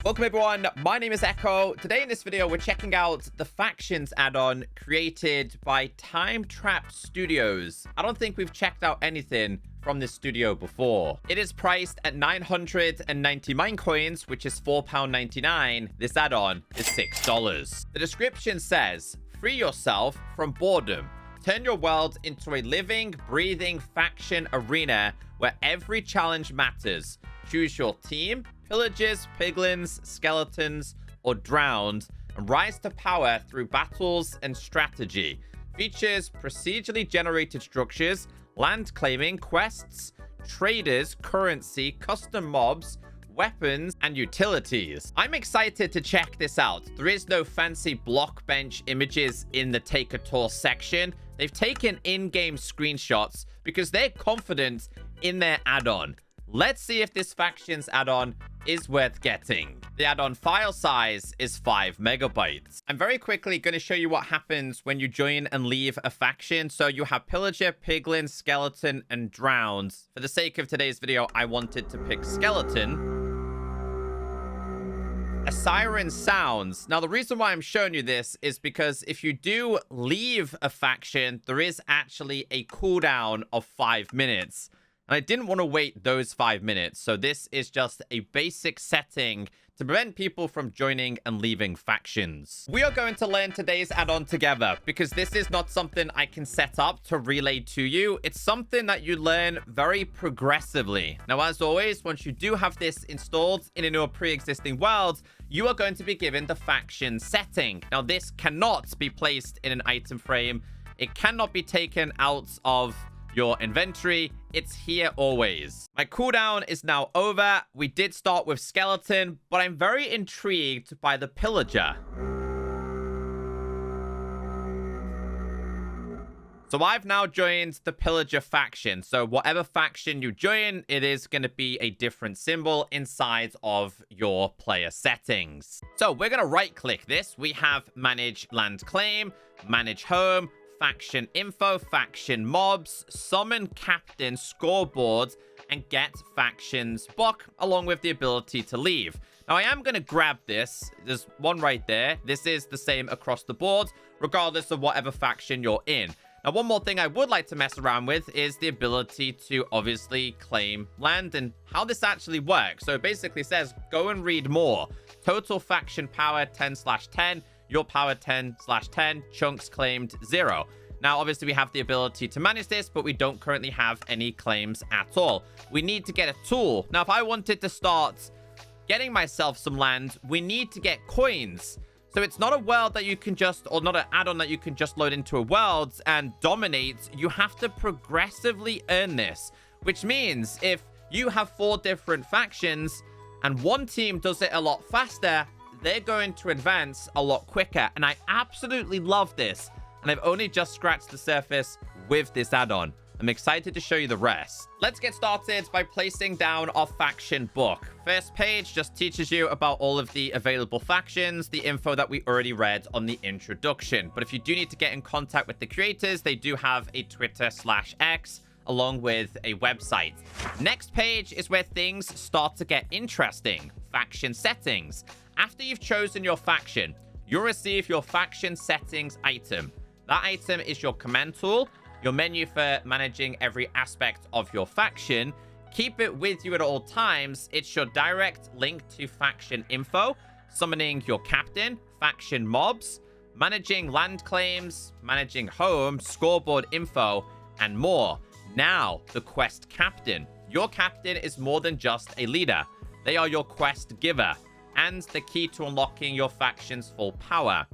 Welcome everyone, my name is Echo. Today in this video, we're checking out the Factions add-on created by Time Trap Studios. I don't think we've checked out anything from this studio before. It is priced at 990 Minecoins, which is £4.99. This add-on is $6. The description says, free yourself from boredom. Turn your world into a living, breathing faction arena where every challenge matters. Choose your team, Pillagers, Piglins, Skeletons, or Drowned, and rise to power through battles and strategy. Features procedurally generated structures, land claiming, quests, traders, currency, custom mobs, weapons, and utilities. I'm excited to check this out. There is no fancy block bench images in the Take a Tour section. They've taken in-game screenshots because they're confident in their add-on. Let's see if this Factions add-on is worth getting. The add-on file size is 5 megabytes. I'm very quickly going to show you what happens when you join and leave a faction. So you have Pillager, Piglin, Skeleton, and Drowned. For the sake of today's video, I wanted to pick Skeleton. A siren sounds. Now, the reason why I'm showing you this is because if you do leave a faction, there is actually a cooldown of 5 minutes. And I didn't want to wait those 5 minutes. So this is just a basic setting to prevent people from joining and leaving factions. We are going to learn today's add-on together because this is not something I can set up to relay to you. It's something that you learn very progressively. Now, as always, once you do have this installed in a pre-existing world, you are going to be given the faction setting. Now, this cannot be placed in an item frame. It cannot be taken out of your inventory. It's here always. My cooldown is now over. We did start with Skeleton, but I'm very intrigued by the Pillager. So I've now joined the Pillager faction. So whatever faction you join, it is going to be a different symbol inside of your player settings. So we're going to right click this. We have manage land claim, manage home, faction info, faction mobs, summon captain, scoreboard, and get factions book, along with the ability to leave. Now, I am going to grab this. There's one right there. This is the same across the board, regardless of whatever faction you're in. Now, one more thing I would like to mess around with is the ability to obviously claim land and how this actually works. So it basically says, go and read more. Total faction power 10/10. Your power 10/10, chunks claimed 0. Now, obviously, we have the ability to manage this, but we don't currently have any claims at all. We need to get a tool. Now, if I wanted to start getting myself some land, we need to get coins. So it's not a world that you can just, or not an add-on that you can just load into a world and dominate. You have to progressively earn this, which means if you have 4 different factions and one team does it a lot faster, they're going to advance a lot quicker. And I absolutely love this. And I've only just scratched the surface with this add-on. I'm excited to show you the rest. Let's get started by placing down our faction book. First page just teaches you about all of the available factions, the info that we already read on the introduction. But if you do need to get in contact with the creators, they do have a Twitter/X along with a website. Next page is where things start to get interesting. Faction settings. After you've chosen your faction, you'll receive your faction settings item. That item is your command tool, your menu for managing every aspect of your faction. Keep it with you at all times. It's your direct link to faction info, summoning your captain, faction mobs, managing land claims, managing home, scoreboard info, and more. Now, the quest captain. Your captain is more than just a leader. They are your quest giver and the key to unlocking your faction's full power.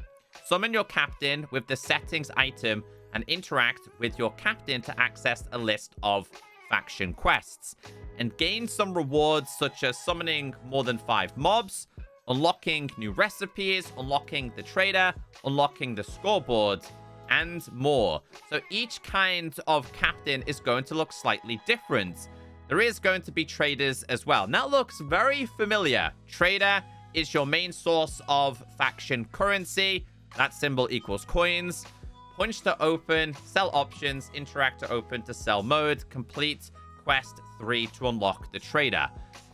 Summon your captain with the settings item and interact with your captain to access a list of faction quests and gain some rewards such as summoning more than 5 mobs, unlocking new recipes, unlocking the trader, unlocking the scoreboard, and more. So each kind of captain is going to look slightly different. There is going to be traders as well. Now, that looks very familiar. Trader is your main source of faction currency. That symbol equals coins. Punch to open, sell options, interact to open to sell mode, complete quest 3 to unlock the trader.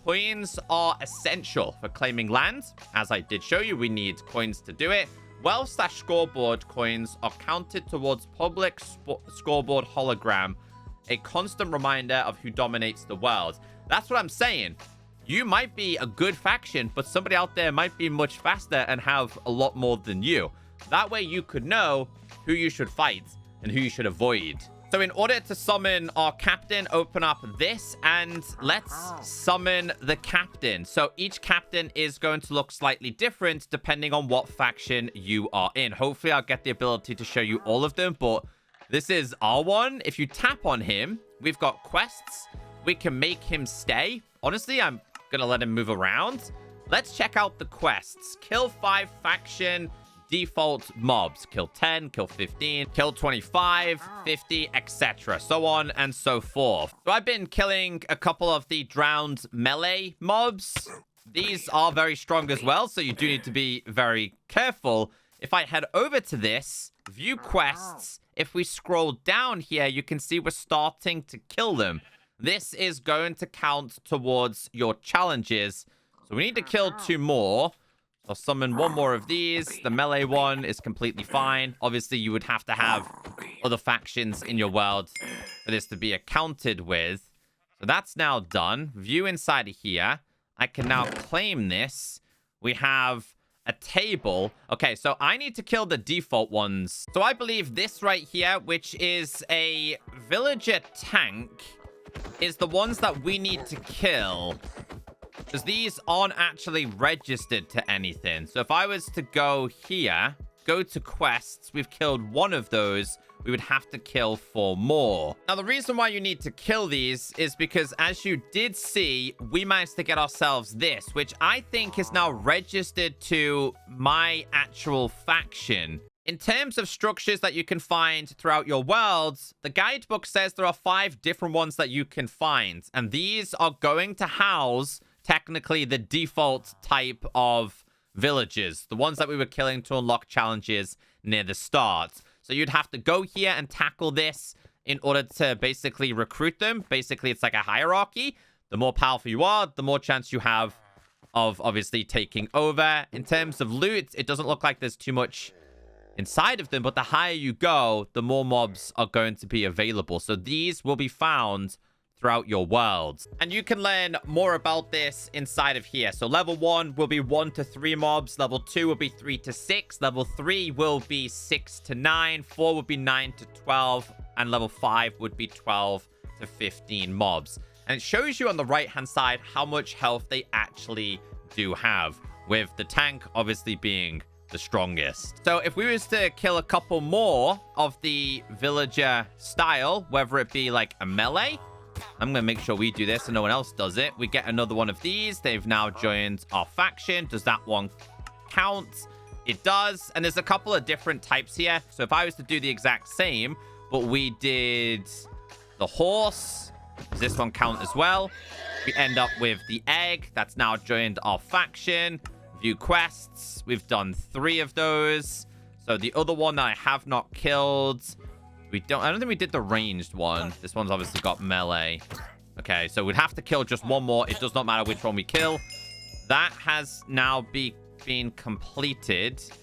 coins are essential for claiming land. As I did show you, we need coins to do it. Wealth/scoreboard coins are counted towards public scoreboard hologram, a constant reminder of who dominates the world. That's what I'm saying. You might be a good faction, but somebody out there might be much faster and have a lot more than you. That way you could know who you should fight and who you should avoid. So in order to summon our captain, open up this and let's summon the captain. So each captain is going to look slightly different depending on what faction you are in. Hopefully I'll get the ability to show you all of them, but this is our one. If you tap on him, we've got quests. We can make him stay. Honestly, I'm going to let him move around. Let's check out the quests. Kill 5 faction default mobs. Kill 10, kill 15, kill 25, 50, etc. So on and so forth. So I've been killing a couple of the drowned melee mobs. These are very strong as well, so you do need to be very careful. If I head over to this, view quests, if we scroll down here, you can see we're starting to kill them. This is going to count towards your challenges. So we need to kill 2 more. I'll summon 1 more of these. The melee one is completely fine. Obviously, you would have to have other factions in your world for this to be accounted with. So that's now done. View inside of here. I can now claim this. We have a table. Okay, so I need to kill the default ones. So I believe this right here, which is a villager tank, is the ones that we need to kill. Because these aren't actually registered to anything. So if I was to go here, go to quests, we've killed 1 of those. We would have to kill 4 more. Now, the reason why you need to kill these is because, as you did see, we managed to get ourselves this, which I think is now registered to my actual faction. In terms of structures that you can find throughout your worlds, the guidebook says there are 5 different ones that you can find. And these are going to house, technically, the default type of villages. The ones that we were killing to unlock challenges near the start. So you'd have to go here and tackle this in order to basically recruit them. Basically, it's like a hierarchy. The more powerful you are, the more chance you have of obviously taking over. In terms of loot, it doesn't look like there's too much inside of them, but the higher you go, the more mobs are going to be available. So these will be found throughout your world. And you can learn more about this inside of here. So level 1 will be 1 to 3 mobs. Level 2 will be 3 to 6. Level 3 will be 6 to 9. 4 would be 9 to 12. And level 5 would be 12 to 15 mobs. And it shows you on the right-hand side how much health they actually do have, with the tank obviously being the strongest. So if we was to kill a couple more of the villager style, whether it be like a melee, I'm going to make sure we do this so no one else does it. We get another one of these. They've now joined our faction. Does that one count? It does. And there's a couple of different types here. So if I was to do the exact same, but we did the horse, does this one count as well? We end up with the egg. That's now joined our faction. View quests. We've done 3 of those. So the other one that I have not killed, I don't think we did the ranged one. This one's obviously got melee. Okay, so we'd have to kill just 1 more. It does not matter which one we kill. That has now been completed. So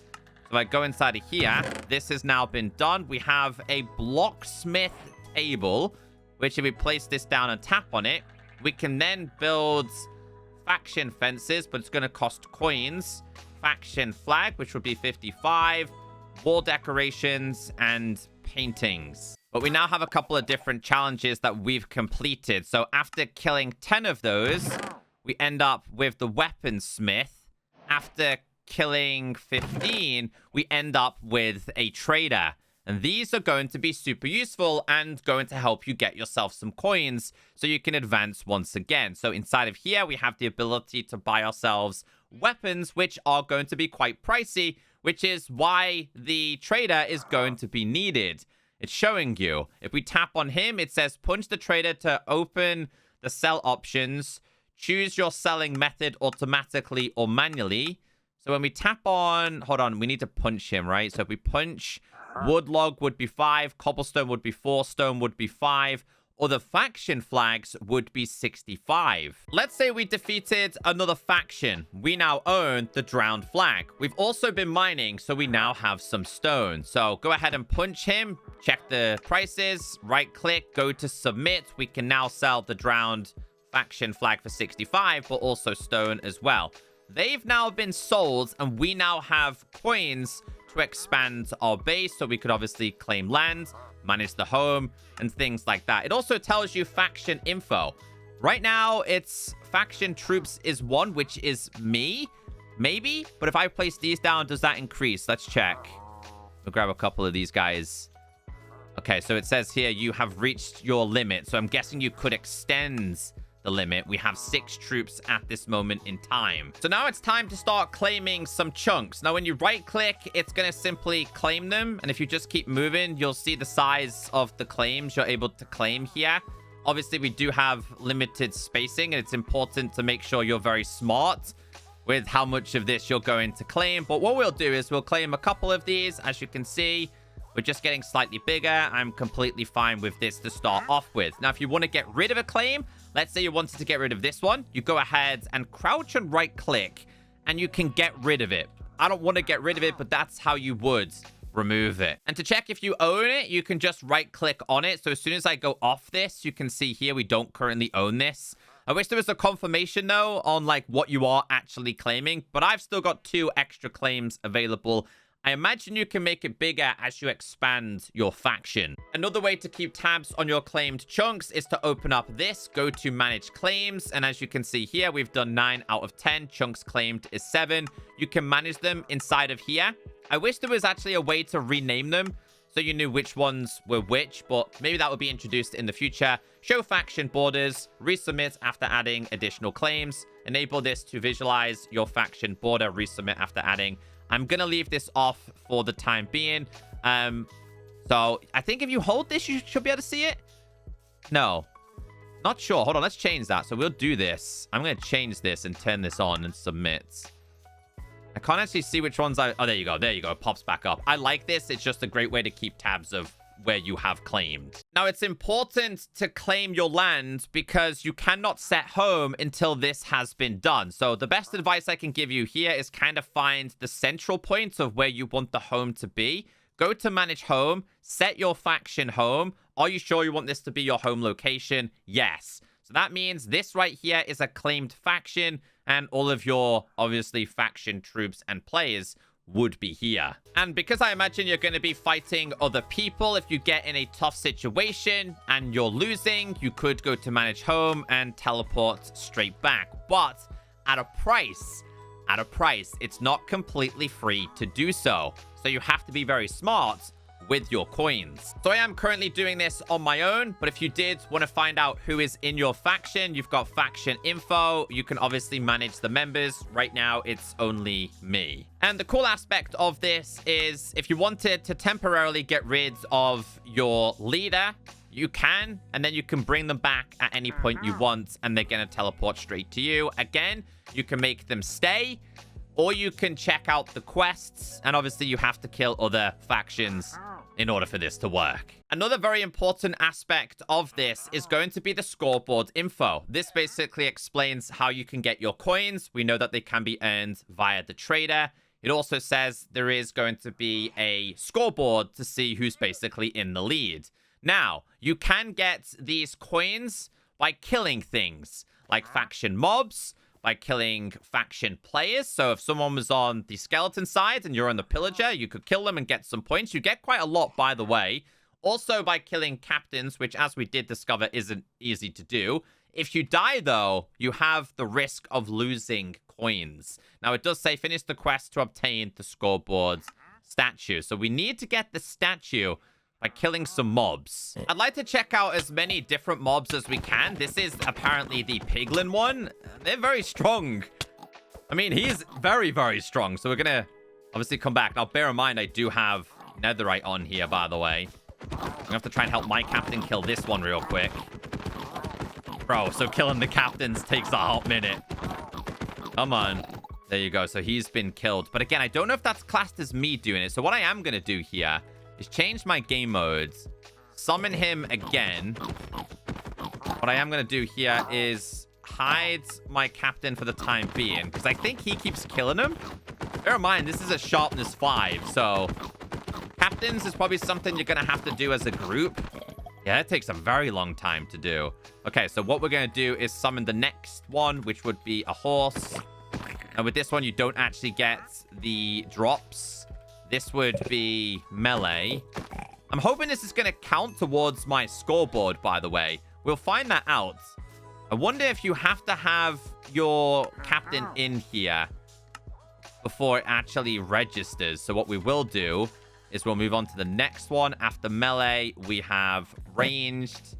if I go inside of here, this has now been done. We have a blocksmith table, which if we place this down and tap on it, we can then build faction fences, but it's going to cost coins. Faction flag, which would be 55. Wall decorations and paintings. But we now have a couple of different challenges that we've completed. So after killing 10 of those, we end up with the weaponsmith. After killing 15, we end up with a trader. And these are going to be super useful and going to help you get yourself some coins so you can advance once again. So inside of here, we have the ability to buy ourselves weapons, which are going to be quite pricey, which is why the trader is going to be needed. It's showing you. If we tap on him, it says punch the trader to open the sell options. Choose your selling method automatically or manually. So when we tap on... Hold on, we need to punch him, right? So if we punch, wood log would be 5, cobblestone would be 4, stone would be 5. other faction flags would be 65. Let's say we defeated another faction. We now own the drowned flag. We've also been mining, so we now have some stone. So go ahead and punch him, check the prices, right click, go to submit. We can now sell the drowned faction flag for 65, but also stone as well. They've now been sold, and we now have coins to expand our base, so we could obviously claim land, manage the home, and things like that. It also tells you faction info. Right now, it's faction troops is 1, which is me, maybe. But if I place these down, does that increase? Let's check. We'll grab a couple of these guys. Okay, so it says here you have reached your limit. So I'm guessing you could extend the limit. We have 6 troops at this moment in time. So now it's time to start claiming some chunks. Now, when you right click, it's going to simply claim them. And if you just keep moving, you'll see the size of the claims you're able to claim here. Obviously, we do have limited spacing, and it's important to make sure you're very smart with how much of this you're going to claim. But what we'll do is we'll claim a couple of these. As you can see, we're just getting slightly bigger. I'm completely fine with this to start off with. Now, if you want to get rid of a claim, let's say you wanted to get rid of this one. You go ahead and crouch and right click, and you can get rid of it. I don't want to get rid of it, but that's how you would remove it. And to check if you own it, you can just right click on it. So as soon as I go off this, you can see here we don't currently own this. I wish there was a confirmation though on like what you are actually claiming, but I've still got 2 extra claims available. I imagine you can make it bigger as you expand your faction. Another way to keep tabs on your claimed chunks is to open up this, go to manage claims. And as you can see here, we've done 9 out of 10. Chunks claimed is 7. You can manage them inside of here. I wish there was actually a way to rename them so you knew which ones were which, but maybe that would be introduced in the future. Show faction borders, resubmit after adding additional claims. Enable this to visualize your faction border, resubmit after adding. I'm going to leave this off for the time being. So I think if you hold this, you should be able to see it. No, not sure. Hold on. Let's change that. So we'll do this. I'm going to change this and turn this on and submit. I can't actually see which ones I... Oh, there you go. There you go. It pops back up. I like this. It's just a great way to keep tabs of where you have claimed. Now, it's important to claim your land because you cannot set home until this has been done. So the best advice I can give you here is kind of find the central point of where you want the home to be. Go to manage home, set your faction home. Are you sure you want this to be your home location? Yes. So that means this right here is a claimed faction, and all of your, obviously, faction troops and players would be here. And because I imagine you're going to be fighting other people, if you get in a tough situation and you're losing, you could go to manage home and teleport straight back. But at a price, it's not completely free to do so. So you have to be very smart with your coins. So I am currently doing this on my own, but if you did want to find out who is in your faction, you've got faction info. You can obviously manage the members. Right now, it's only me. And the cool aspect of this is if you wanted to temporarily get rid of your leader, you can, and then you can bring them back at any point you want, and they're going to teleport straight to you. Again, you can make them stay, or you can check out the quests, and obviously you have to kill other factions in order for this to work. Another very important aspect of this is going to be the scoreboard info. This basically explains how you can get your coins. We know that they can be earned via the trader. It also says there is going to be a scoreboard to see who's basically in the lead. Now, you can get these coins by killing things like faction mobs, by killing faction players. So if someone was on the skeleton side and you're on the pillager, you could kill them and get some points. You get quite a lot, by the way. Also by killing captains, which as we did discover isn't easy to do. If you die, though, you have the risk of losing coins. Now, it does say finish the quest to obtain the scoreboard statue. So we need to get the statue by killing some mobs. I'd like to check out as many different mobs as we can. This is apparently the Piglin one. They're very strong. I mean, he's very, very strong. So we're going to obviously come back. Now, bear in mind, I do have netherite on here, by the way. I'm going to have to try and help my captain kill this one real quick. Bro, so killing the captains takes a hot minute. Come on. There you go. So he's been killed. But again, I don't know if that's classed as me doing it. So what I am going to do here is change my game modes, summon him again, What I am going to do here is hide my captain for the time being, because I think he keeps killing him. Bear in mind, this is a sharpness 5, so captains is probably something you're going to have to do as a group. Yeah, it takes a very long time to do. Okay, so what we're going to do is summon the next one, which would be a horse. And with this one, you don't actually get the drops. This would be melee. I'm hoping this is going to count towards my scoreboard, by the way. We'll find that out. I wonder if you have to have your captain in here before it actually registers. So what we will do is we'll move on to the next one. After melee, we have ranged.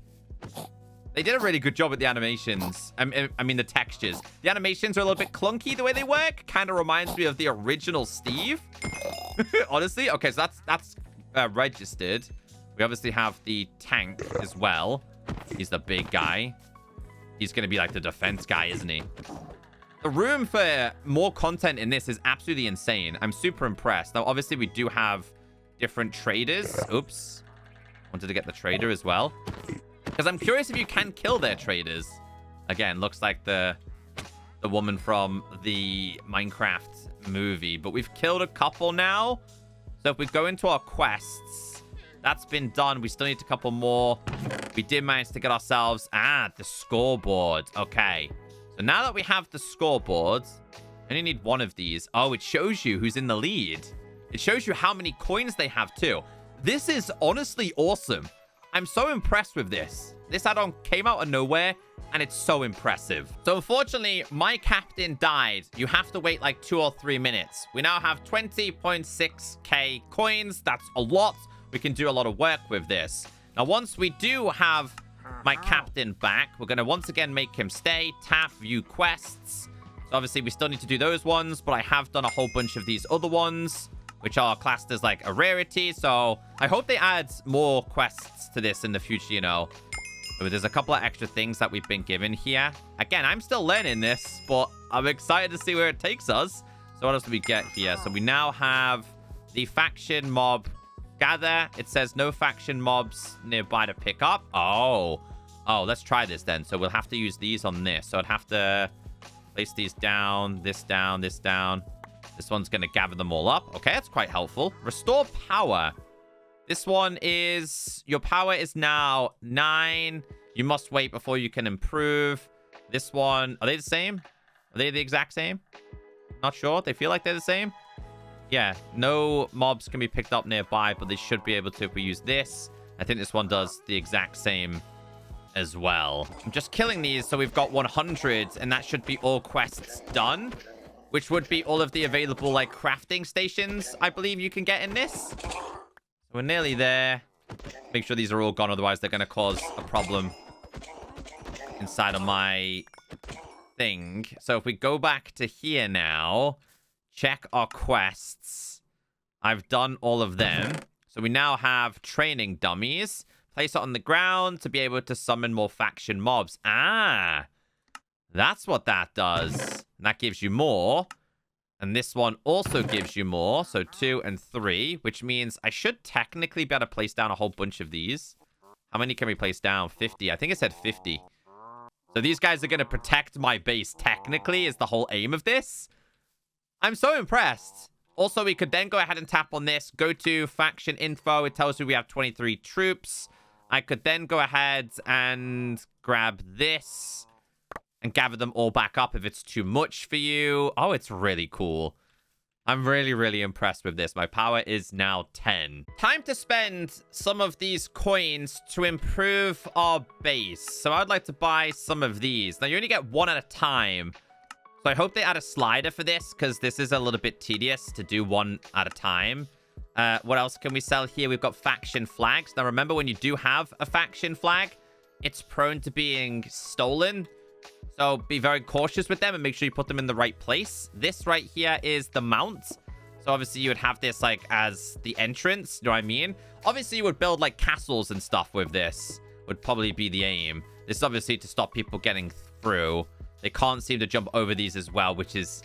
They did a really good job with the animations. I mean, the textures. The animations are a little bit clunky the way they work. Kind of reminds me of the original Steve. Honestly. Okay, so that's registered. We obviously have the tank as well. He's the big guy. He's going to be like the defense guy, isn't he? The room for more content in this is absolutely insane. I'm super impressed. Now, obviously, we do have different traders. Oops. Wanted to get the trader as well. Because I'm curious if you can kill their traders. Again, looks like the woman from the Minecraft movie. But we've killed a couple now. So if we go into our quests, that's been done. We still need a couple more. We did manage to get ourselves... the scoreboard. Okay. So now that we have the scoreboard, I only need one of these. Oh, it shows you who's in the lead. It shows you how many coins they have too. This is honestly awesome. I'm so impressed with this. This add-on came out of nowhere, and it's so impressive. So unfortunately, my captain died. You have to wait like 2 or 3 minutes. We now have 20.6k coins. That's a lot. We can do a lot of work with this. Now, once we do have my captain back, we're going to once again make him stay. Tap, view quests. So obviously, we still need to do those ones, but I have done a whole bunch of these other ones, which are classed as like a rarity. So I hope they add more quests to this in the future, you know. So there's a couple of extra things that we've been given here. Again, I'm still learning this, but I'm excited to see where it takes us. So what else do we get here? So we now have the faction mob gather. It says no faction mobs nearby to pick up. Oh, let's try this then. So we'll have to use these on this. So I'd have to place these down, this down, this down. This one's going to gather them all up. Okay, that's quite helpful. Restore power. This one is... Your power is now 9. You must wait before you can improve. This one... Are they the same? Are they the exact same? Not sure. They feel like they're the same. Yeah, no mobs can be picked up nearby, but they should be able to if we use this. I think this one does the exact same as well. I'm just killing these, so we've got 100, and that should be all quests done, which would be all of the available, like, crafting stations, I believe you can get in this. So we're nearly there. Make sure these are all gone, otherwise they're going to cause a problem inside of my thing. So if we go back to here now, check our quests. I've done all of them. So we now have training dummies. Place it on the ground to be able to summon more faction mobs. Ah, that's what that does. And that gives you more. And this one also gives you more. So 2 and 3, which means I should technically be able to place down a whole bunch of these. How many can we place down? 50. I think it said 50. So these guys are going to protect my base technically is the whole aim of this. I'm so impressed. Also, we could then go ahead and tap on this. Go to faction info. It tells you we have 23 troops. I could then go ahead and grab this and gather them all back up if it's too much for you. Oh, it's really cool. I'm really, really impressed with this. My power is now 10. Time to spend some of these coins to improve our base. So I'd like to buy some of these. Now, you only get one at a time. So I hope they add a slider for this, because this is a little bit tedious to do one at a time. What else can we sell here? We've got faction flags. Now, remember, when you do have a faction flag, it's prone to being stolen. So be very cautious with them and make sure you put them in the right place. This right here is the mount. So obviously you would have this like as the entrance. You know what I mean? Obviously you would build like castles and stuff with this. Would probably be the aim. This is obviously to stop people getting through. They can't seem to jump over these as well, which is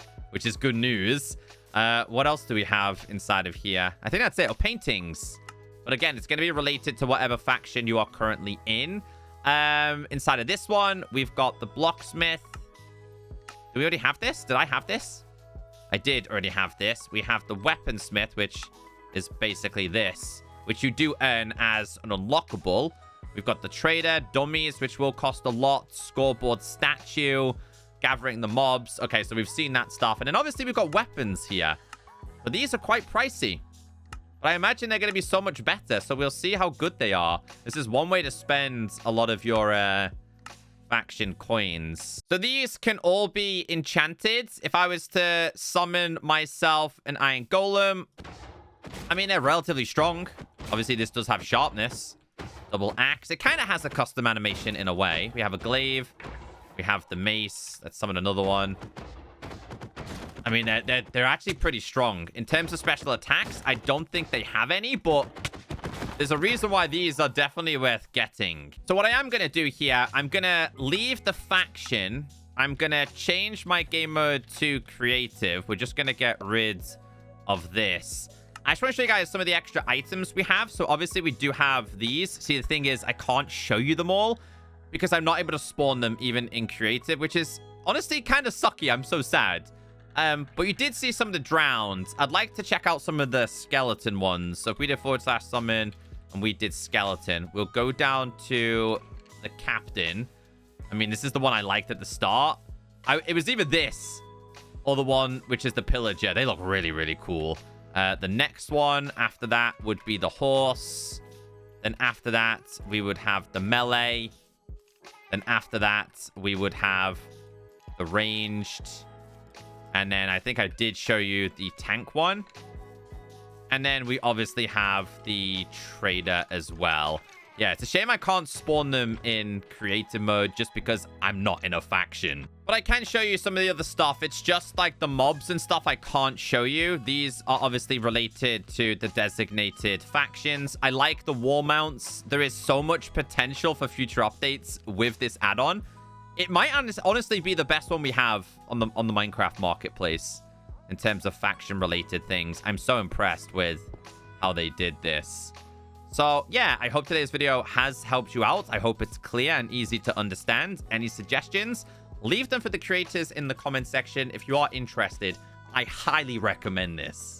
good news. What else do we have inside of here? I think that's it. Oh, paintings. But again, it's going to be related to whatever faction you are currently in. Inside of this one, we've got the Blocksmith. Do we already have this? Did I have this? I did already have this. We have the Weaponsmith, which is basically this, which you do earn as an unlockable. We've got the Trader, Dummies, which will cost a lot. Scoreboard Statue, gathering the mobs. Okay, so we've seen that stuff. And then obviously we've got weapons here. But these are quite pricey. But I imagine they're going to be so much better. So we'll see how good they are. This is one way to spend a lot of your faction coins. So these can all be enchanted. If I was to summon myself an Iron Golem, I mean, they're relatively strong. Obviously, this does have sharpness. Double axe. It kind of has a custom animation in a way. We have a glaive. We have the mace. Let's summon another one. I mean, they're actually pretty strong. In terms of special attacks, I don't think they have any, but there's a reason why these are definitely worth getting. So what I am going to do here, I'm going to leave the faction. I'm going to change my game mode to creative. We're just going to get rid of this. I just want to show you guys some of the extra items we have. So obviously we do have these. See, the thing is, I can't show you them all because I'm not able to spawn them even in creative, which is honestly kind of sucky. I'm so sad. But you did see some of the drowned. I'd like to check out some of the skeleton ones. So if we did / summon and we did skeleton, we'll go down to the captain. I mean, this is the one I liked at the start. It was either this or the one which is the pillager. They look really, really cool. The next one after that would be the horse. Then after that, we would have the melee. Then after that, we would have the ranged. And then I think I did show you the tank one. And then we obviously have the trader as well. Yeah, it's a shame I can't spawn them in creative mode just because I'm not in a faction. But I can show you some of the other stuff. It's just like the mobs and stuff I can't show you. These are obviously related to the designated factions. I like the wall mounts. There is so much potential for future updates with this add-on. It might honestly be the best one we have on the Minecraft marketplace in terms of faction-related things. I'm so impressed with how they did this. So, yeah, I hope today's video has helped you out. I hope it's clear and easy to understand. Any suggestions? Leave them for the creators in the comment section. If you are interested, I highly recommend this.